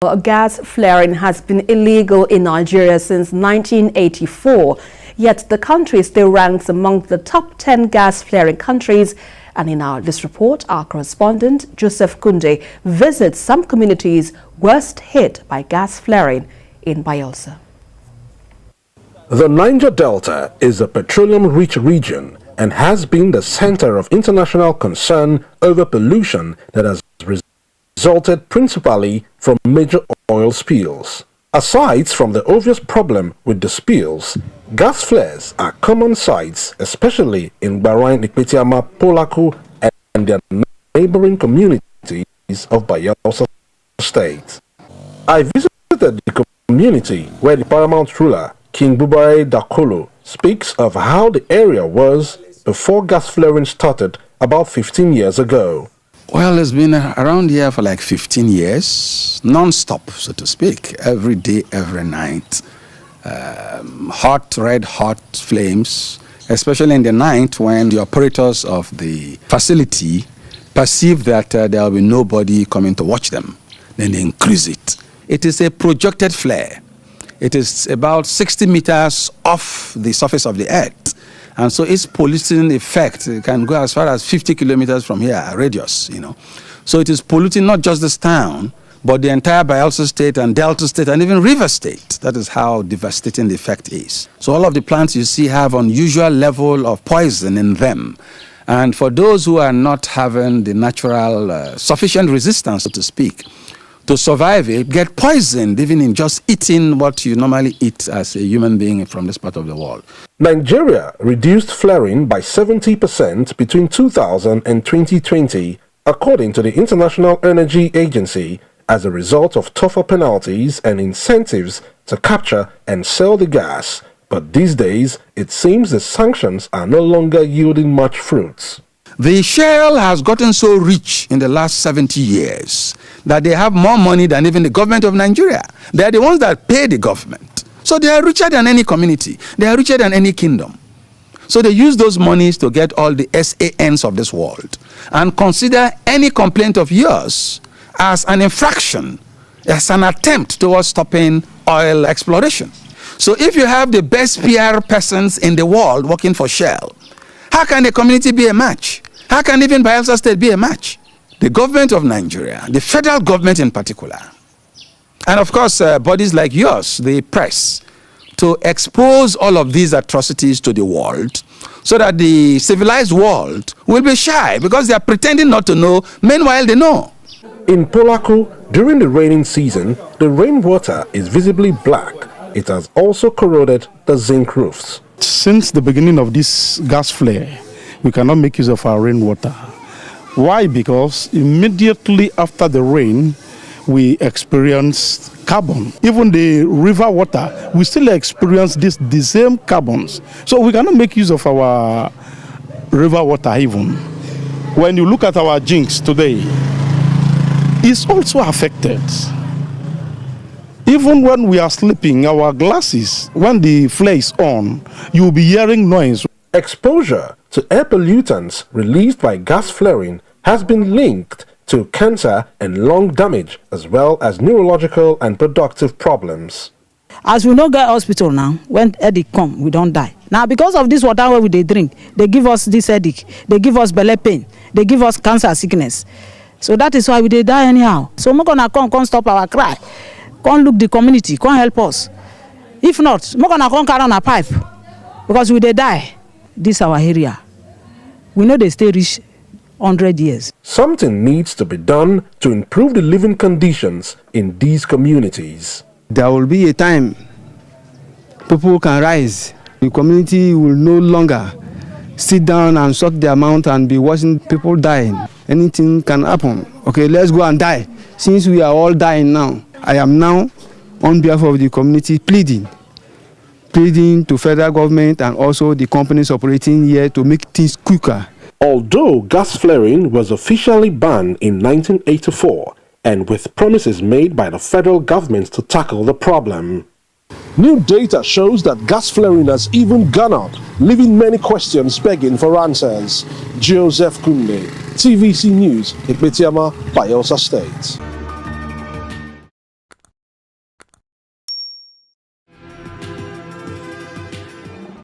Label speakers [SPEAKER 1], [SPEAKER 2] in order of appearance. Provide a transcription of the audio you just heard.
[SPEAKER 1] Gas flaring has been illegal in Nigeria since 1984, yet the country still ranks among the top 10 gas flaring countries. And in this report, our correspondent Joseph Kunde visits some communities worst hit by gas flaring in Bayelsa.
[SPEAKER 2] The Niger Delta is a petroleum-rich region and has been the center of international concern over pollution that has resulted principally from major oil spills. Aside from the obvious problem with the spills, gas flares are common sights, especially in Bahrain, Ekpetiama, Polaku, and their neighboring communities of Bayelsa State. I visited the community where the paramount ruler, King Bubare Dakolo, speaks of how the area was before gas flaring started about 15 years ago.
[SPEAKER 3] Well, it's been around here for like 15 years, non-stop, so to speak, every day, every night. Red hot flames, especially in the night when the operators of the facility perceive that there will be nobody coming to watch them. Then they increase it. It is a projected flare. It is about 60 meters off the surface of the earth. And so its polluting effect can go as far as 50 kilometers from here, radius, So it is polluting not just this town, but the entire Bayelsa State and Delta State and even River State. That is how devastating the effect is. So all of the plants you see have unusual level of poison in them. And for those who are not having the natural sufficient resistance, so to speak, to survive it, get poisoned even in just eating what you normally eat as a human being from this part of the world.
[SPEAKER 2] Nigeria reduced flaring by 70% between 2000 and 2020, according to the International Energy Agency, as a result of tougher penalties and incentives to capture and sell the gas. But these days, it seems the sanctions are no longer yielding much fruits.
[SPEAKER 3] The shale has gotten so rich in the last 70 years that they have more money than even the government of Nigeria. They are the ones that pay the government. So they are richer than any community. They are richer than any kingdom. So they use those monies to get all the SANs of this world and consider any complaint of yours as an infraction, as an attempt towards stopping oil exploration. So if you have the best PR persons in the world working for Shell, how can the community be a match? How can even Bayelsa State be a match? The government of Nigeria, the federal government in particular, and of course bodies like yours, the press, to expose all of these atrocities to the world so that the civilized world will be shy because they are pretending not to know, meanwhile they know.
[SPEAKER 2] In Polaku, during the raining season, the rainwater is visibly black. It has also corroded the zinc roofs.
[SPEAKER 4] Since the beginning of this gas flare, we cannot make use of our rainwater. Why? Because immediately after the rain, we experience carbon. Even the river water, we still experience the same carbons. So we cannot make use of our river water even. When you look at our jinx today, it's also affected. Even when we are sleeping, our glasses, when the flare is on, you'll be hearing noise.
[SPEAKER 2] Exposure to air pollutants released by gas flaring has been linked to cancer and lung damage, as well as neurological and productive problems.
[SPEAKER 5] As we no get hospital now, when headache come, we don't die. Now because of this water where we drink, they give us this headache, they give us belly pain, they give us cancer sickness. So that is why we die anyhow. So we're gonna come stop our cry. Come look the community, come help us. If not, we're gonna come carry on a pipe because we die. This our area. We know they stay rich 100 years.
[SPEAKER 2] Something needs to be done to improve the living conditions in these communities.
[SPEAKER 6] There will be a time people can rise. The community will no longer sit down and suck their mouth and be watching people dying. Anything can happen. Okay, let's go and die. Since we are all dying now, I am now on behalf of the community pleading to federal government and also the companies operating here to make things quicker.
[SPEAKER 2] Although gas flaring was officially banned in 1984, and with promises made by the federal government to tackle the problem, new data shows that gas flaring has even gone up, leaving many questions begging for answers. Joseph Kunde, TVC News, Ekpetiama, Bayelsa State.